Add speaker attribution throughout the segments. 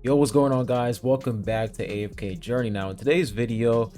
Speaker 1: Yo, what's going on, guys? Welcome back to AFK Journey. Now in today's video,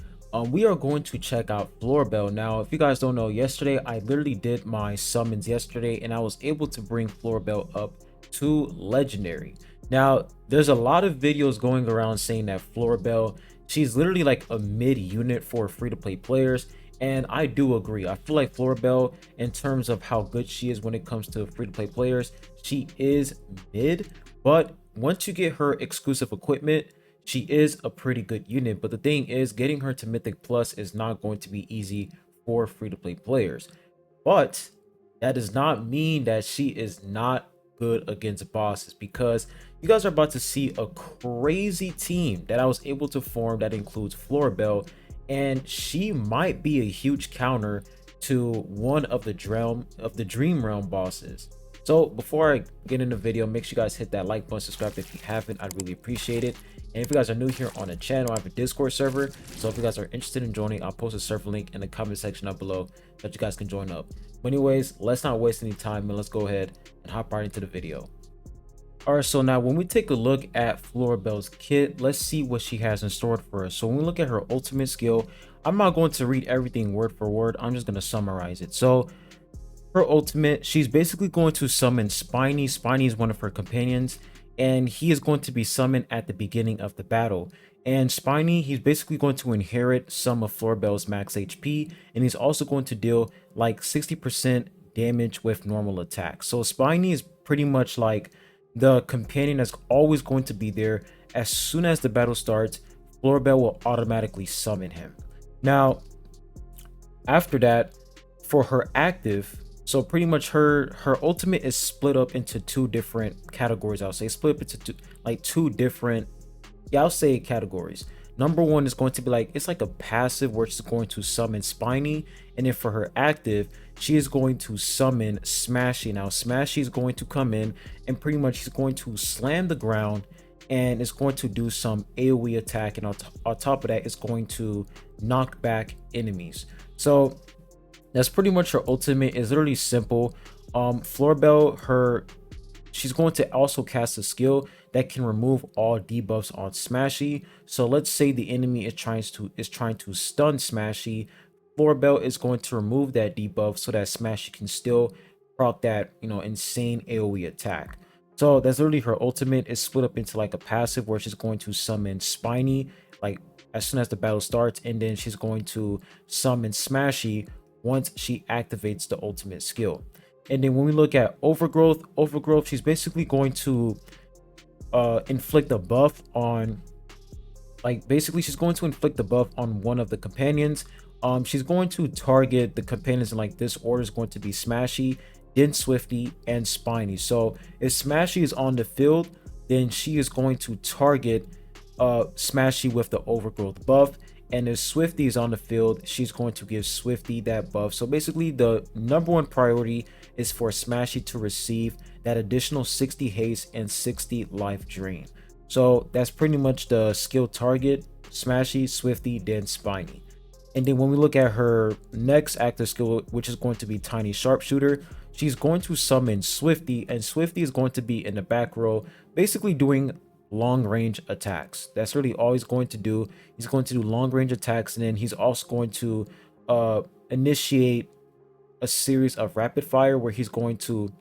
Speaker 1: we are going to check out Florabelle. Now if you guys don't know, yesterday I literally did my summons yesterday and I was able to bring Florabelle up to legendary. Now there's a lot of videos going around saying that Florabelle, she's literally like a mid unit for free-to-play players, and I do agree. I feel like Florabelle, in terms of how good she is when it comes to free-to-play players, she is mid, but once you get her exclusive equipment, she is a pretty good unit. But the thing is, getting her to Mythic Plus is not going to be easy for free-to-play players. But that does not mean that she is not good against bosses, because you guys are about to see a crazy team that I was able to form that includes Florabelle, and she might be a huge counter to one of the Dream Realm bosses. So before I get in the video, make sure you guys hit that like button, subscribe if you haven't. I'd really appreciate it. And if you guys are new here on the channel, I have a Discord server. So if you guys are interested in joining, I'll post a server link in the comment section down below that you guys can join up. But anyways, let's not waste any time and let's go ahead and hop right into the video. All right, so now when we take a look at Florabelle's kit, let's see what she has in store for us. So when we look at her ultimate skill, I'm not going to read everything word for word. I'm just going to summarize it. So her ultimate, she's basically going to summon Spiny. Spiny is one of her companions, and he is going to be summoned at the beginning of the battle. And Spiny, he's basically going to inherit some of Florabelle's max HP, and he's also going to deal like 60% damage with normal attacks. So Spiny is pretty much like the companion that's always going to be there. As soon as the battle starts, Florabelle will automatically summon him. Now, after that, for her active, so pretty much her ultimate is split up into two different categories. I'll say split up into two different, I'll say categories. Number one is going to be like, it's like a passive where she's going to summon Spiny, and then for her active, she is going to summon Smashy. Now Smashy is going to come in and pretty much she's going to slam the ground, and it's going to do some AoE attack, and on top of that, it's going to knock back enemies. So that's pretty much her ultimate. Is literally simple. Florabelle, she's going to also cast a skill that can remove all debuffs on Smashy. So let's say the enemy is trying to stun Smashy. Florabelle is going to remove that debuff so that Smashy can still proc that, insane AoE attack. So that's literally her ultimate. Is split up into like a passive where she's going to summon Spiny like as soon as the battle starts, and then she's going to summon Smashy once she activates the ultimate skill. And then when we look at overgrowth, she's basically going to inflict a buff on, she's going to inflict the buff on one of the companions. She's going to target the companions in like this order. Is going to be Smashy, then Swifty, and Spiny. So if Smashy is on the field, then she is going to target Smashy with the overgrowth buff. And if Swifty is on the field, she's going to give Swifty that buff. So basically the number one priority is for Smashy to receive that additional 60 haste and 60 life drain. So that's pretty much the skill target: Smashy, Swifty, then Spiny. And then when we look at her next active skill, which is going to be Tiny Sharpshooter, she's going to summon Swifty, and Swifty is going to be in the back row, basically doing long range attacks. That's really all he's going to do. He's going to do long range attacks, and then he's also going to initiate a series of rapid fire where he's going to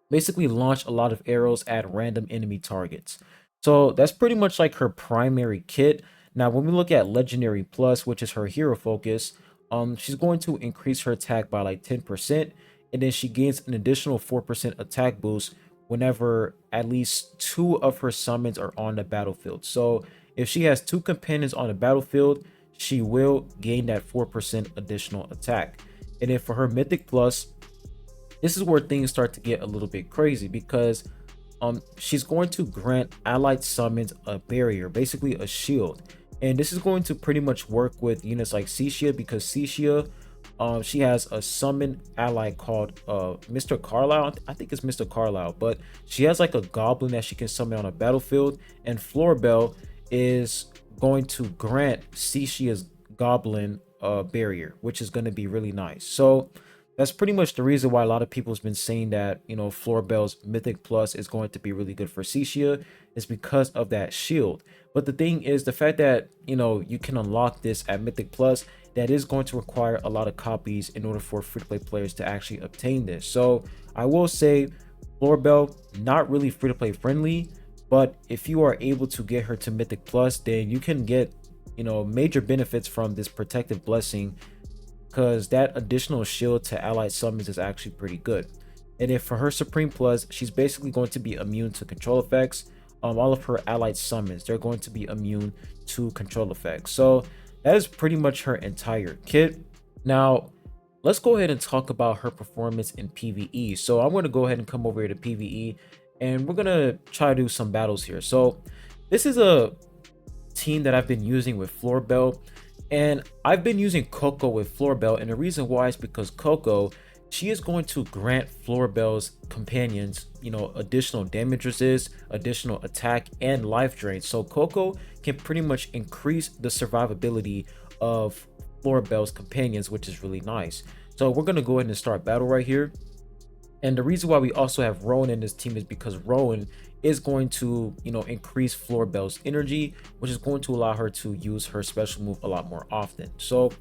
Speaker 1: basically launch a lot of arrows at random enemy targets. So that's pretty much like her primary kit. Now when we look at Legendary Plus, which is her hero focus, she's going to increase her attack by like 10%, and then she gains an additional 4% attack boost whenever at least 2 of her summons are on the battlefield. So if she has 2 companions on the battlefield, she will gain that 4% additional attack. And then for her Mythic Plus, this is where things start to get a little bit crazy, because she's going to grant allied summons a barrier, basically a shield. And this is going to pretty much work with units like Cecia, because Cecia, she has a summon ally called Mr. Carlisle. I think it's Mr. Carlisle, but she has like a goblin that she can summon on a battlefield, and Florabelle is going to grant Cecia's goblin barrier, which is going to be really nice. So That's pretty much the reason why a lot of people's been saying that, you know, Florabelle's Mythic Plus is going to be really good for Cecia is because of that shield. But the thing is, the fact that, you know, you can unlock this at Mythic Plus, that is going to require a lot of copies in order for free-to-play players to actually obtain this. So I will say Florabelle, not really free-to-play friendly, but if you are able to get her to Mythic Plus, then you can get, you know, major benefits from this protective blessing, because that additional shield to allied summons is actually pretty good. And if for her Supreme Plus, she's basically going to be immune to control effects. All of her allied summons, they're going to be immune to control effects. So that is pretty much her entire kit. Now, let's go ahead and talk about her performance in PvE. So I'm going to go ahead and come over here to PvE, and we're going to try to do some battles here. So this is a team that I've been using with Florabelle, and I've been using Coco with Florabelle, and the reason why is because Coco, she is going to grant Florabelle's companions, you know, additional damage resist, additional attack, and life drain. So Coco can pretty much increase the survivability of Florabelle's companions, which is really nice. So we're going to go ahead and start battle right here. And the reason why we also have Rowan in this team is because Rowan is going to, you know, increase Florabelle's energy, which is going to allow her to use her special move a lot more often. So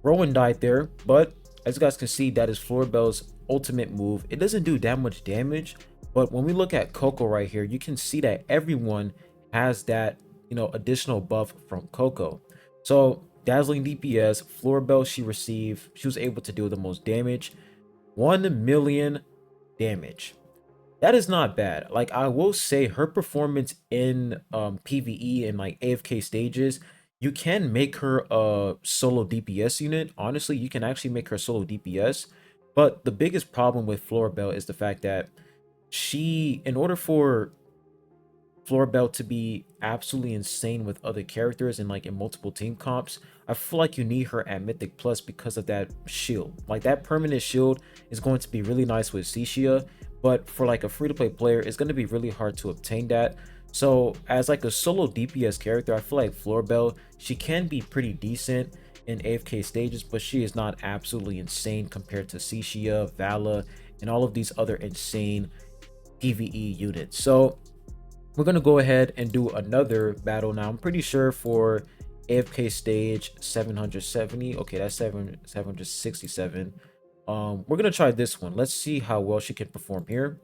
Speaker 1: Rowan died there, but as you guys can see, that is Florabelle's ultimate move. It doesn't do that much damage, but when we look at Coco right here, you can see that everyone has that, you know, additional buff from Coco. So dazzling DPS, Florabelle, she was able to deal the most damage, 1 million damage. That is not bad. Like, I will say her performance in PvE and like AFK stages, you can make her a solo DPS unit. Honestly, you can actually make her solo DPS. But the biggest problem with Florabelle is the fact that in order for Florabelle to be absolutely insane with other characters and like in multiple team comps, I feel like you need her at Mythic Plus because of that shield. Like, that permanent shield is going to be really nice with Cecia, but for like a free-to-play player, it's going to be really hard to obtain that. So as like a solo DPS character, I feel like Florabelle, she can be pretty decent in AFK stages, but she is not absolutely insane compared to Cecia, Vala, and all of these other insane PvE units. So we're going to go ahead and do another battle now. I'm pretty sure for AFK stage 770. Okay, that's 767. We're going to try this one. Let's see how well she can perform here.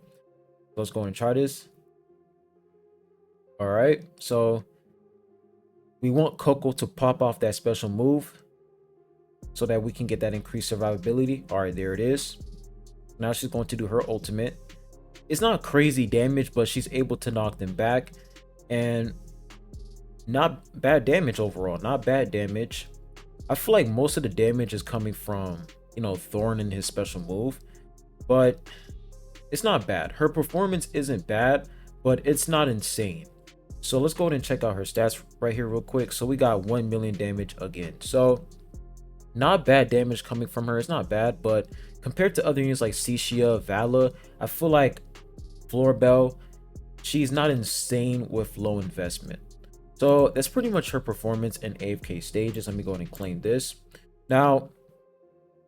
Speaker 1: Let's go and try this. All right, so we want Coco to pop off that special move so that we can get that increased survivability. All right, there it is. Now she's going to do her ultimate. It's not crazy damage, but she's able to knock them back, and not bad damage overall. Not bad damage. I feel like most of the damage is coming from, you know, Thorn and his special move, but it's not bad. Her performance isn't bad, but it's not insane. So let's go ahead and check out her stats right here real quick. So we got 1 million damage again. So not bad damage coming from her. It's not bad, but compared to other units like Cecia, Vala, I feel like Florabelle, she's not insane with low investment. So that's pretty much her performance in AFK stages. Let me go ahead and claim this. Now,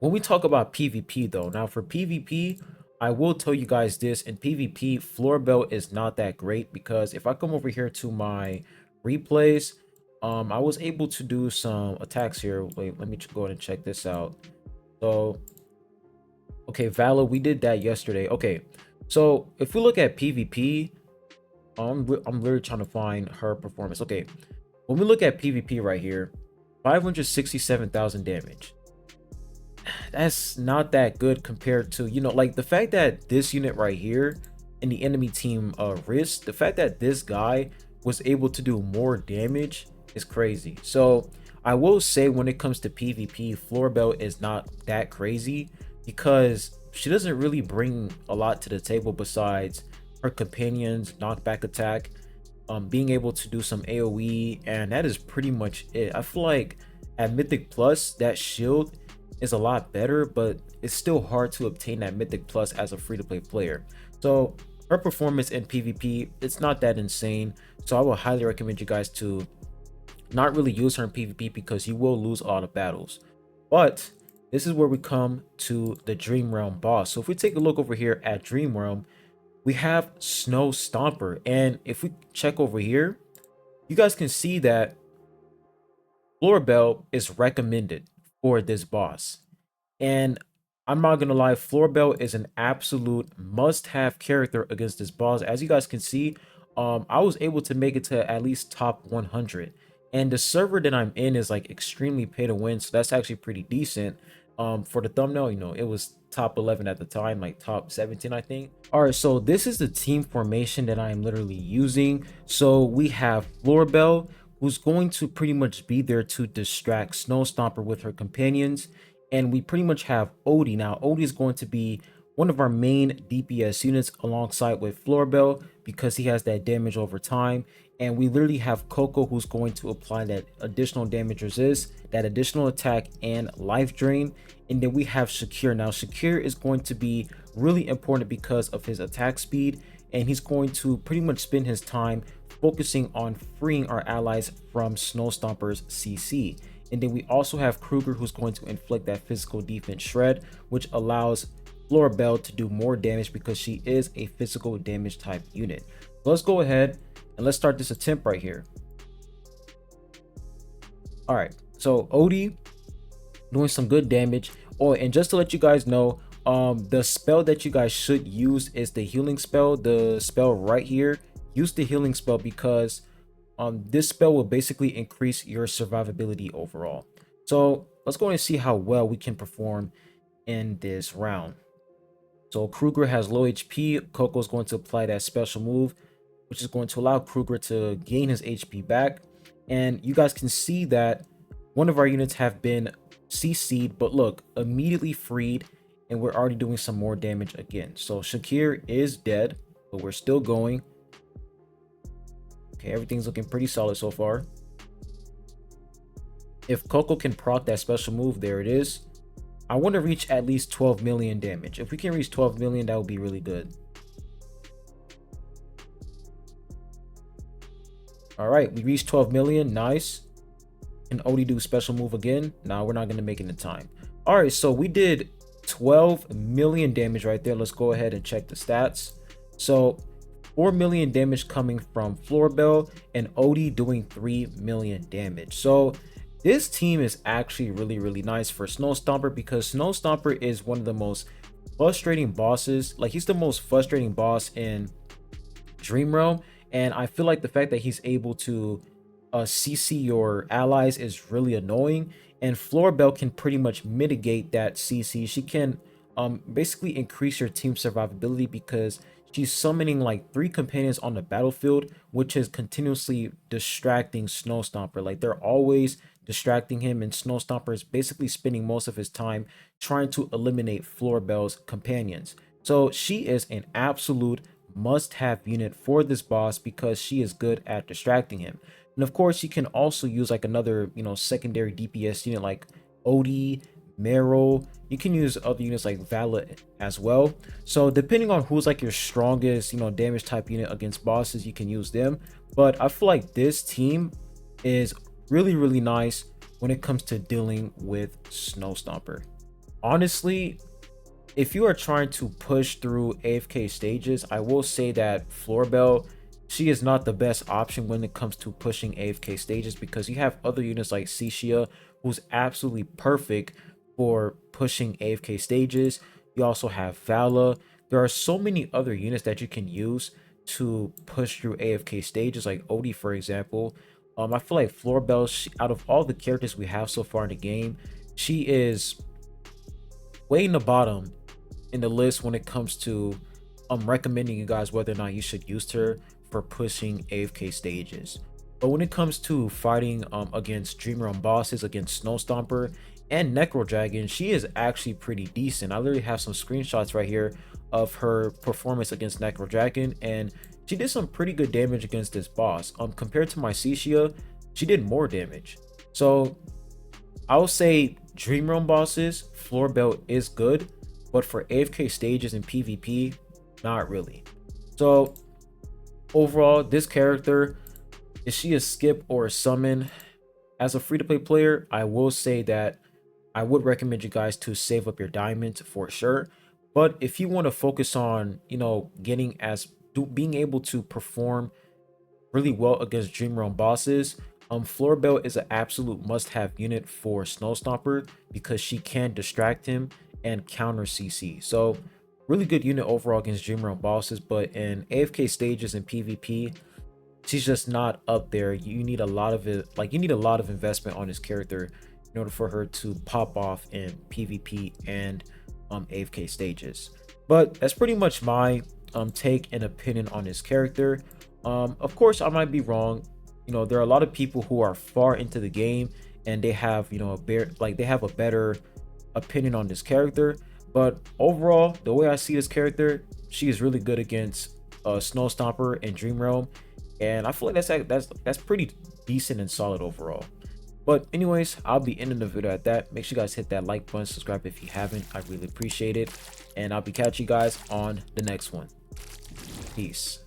Speaker 1: when we talk about PvP though, now for PvP, I will tell you guys this, in PvP, Florabelle is not that great, because if I come over here to my replays, I was able to do some attacks here. Wait, let me go ahead and check this out. So, okay, Vala, we did that yesterday. Okay, so if we look at PvP, I'm literally trying to find her performance. Okay, when we look at PvP right here, 567,000 damage. That's not that good compared to, you know, like the fact that this unit right here in the enemy team Risk, the fact that this guy was able to do more damage is crazy. So I will say, when it comes to PvP, Florabelle is not that crazy because she doesn't really bring a lot to the table besides her companions, knockback attack, being able to do some AoE, and that is pretty much it. I feel like at Mythic Plus, that shield is a lot better, but it's still hard to obtain that Mythic Plus as a free-to-play player. So her performance in PvP, it's not that insane. So I would highly recommend you guys to not really use her in PvP because you will lose a lot of battles. But this is where we come to the Dream Realm boss. So if we take a look over here at Dream Realm, we have Snow Stomper. And if we check over here, you guys can see that Florabelle is recommended for this boss. And I'm not gonna lie, Florabelle is an absolute must-have character against this boss. As you guys can see, I was able to make it to at least top 100. And the server that I'm in is like extremely pay to win, so that's actually pretty decent. For the thumbnail, you know, it was top 11 at the time, like top 17, I think. All right, so this is the team formation that I am literally using. So we have Florabelle, who's going to pretty much be there to distract Snow Stomper with her companions. And we pretty much have Odie. Now, Odie is going to be one of our main DPS units alongside with Florabelle because he has that damage over time. And we literally have Coco, who's going to apply that additional damage resist, that additional attack and life drain. And then we have Shakir. Now, Shakir is going to be really important because of his attack speed, and he's going to pretty much spend his time focusing on freeing our allies from Snow Stomper's CC. And then we also have Kruger, who's going to inflict that physical defense shred, which allows Florabelle to do more damage because she is a physical damage type unit. So let's go ahead and let's start this attempt right here. All right, so Odie doing some good damage. Oh, and just to let you guys know, the spell that you guys should use is the healing spell. The spell right here, use the healing spell because this spell will basically increase your survivability overall. So let's go and see how well we can perform in this round. So Kruger has low HP. Coco is going to apply that special move, which is going to allow Kruger to gain his HP back. And you guys can see that one of our units have been CC'd, but look, immediately freed, and we're already doing some more damage again. So Shakir is dead, but we're still going. Okay, everything's looking pretty solid so far. If Coco can proc that special move, there it is. I want to reach at least 12 million damage. If we can reach 12 million, that would be really good. All right, we reached 12 million. Nice. Can Odie do special move again? No, we're not going to make it in time. All right, so we did 12 million damage right there. Let's go ahead and check the stats. So 4 million damage coming from Florabelle and Odie doing 3 million damage. So this team is actually really nice for Snow Stomper because Snow Stomper is one of the most frustrating bosses. Like, he's the most frustrating boss in Dream Realm, and I feel like the fact that he's able to CC your allies is really annoying, and Florabelle can pretty much mitigate that CC. She can basically increase your team survivability because she's summoning like 3 companions on the battlefield, which is continuously distracting Snow Stomper. Like, they're always distracting him, and Snow Stomper is basically spending most of his time trying to eliminate Florabelle's companions. So she is an absolute must-have unit for this boss because she is good at distracting him. And of course, you can also use like another, you know, secondary DPS unit like Odie, Meryl. You can use other units like Vala as well. So depending on who's like your strongest, you know, damage type unit against bosses, you can use them. But I feel like this team is really nice when it comes to dealing with Snow Stomper. Honestly, if you are trying to push through AFK stages, I will say that Florabelle, she is not the best option when it comes to pushing AFK stages because you have other units like Cixia, who's absolutely perfect for pushing AFK stages. You also have Vala. There are so many other units that you can use to push through AFK stages, like Odie, for example. I feel like Florabelle, out of all the characters we have so far in the game, she is way in the bottom in the list when it comes to recommending you guys whether or not you should use her for pushing AFK stages. But when it comes to fighting against Dream Realm bosses, against Snow Stomper and Necro Dragon, she is actually pretty decent. I literally have some screenshots right here of her performance against Necro Dragon, and she did some pretty good damage against this boss. Compared to my Cixia, she did more damage. So I would say Dream Realm bosses, Florabelle is good, but for AFK stages and PvP, not really. So overall, this character, is she a skip or a summon? As a free-to-play player, I will say that I would recommend you guys to save up your diamonds for sure. But if you want to focus on, getting being able to perform really well against Dream Realm bosses, Florabelle is an absolute must-have unit for Snow Stomper because she can distract him and counter CC. So really good unit overall against Dream Realm bosses, but in AFK stages and PvP, she's just not up there. You need a lot of it, like you need a lot of investment on this character in order for her to pop off in PvP and AFK stages. But that's pretty much my take and opinion on this character. Of course, I might be wrong. There are a lot of people who are far into the game and they have, they have a better opinion on this character. But overall, the way I see this character, she is really good against Snow Stomper and Dream Realm, and I feel like that's pretty decent and solid overall. But anyways, I'll be ending the video at that. Make sure you guys hit that like button, subscribe if you haven't. I really appreciate it, and I'll be catching you guys on the next one. Peace.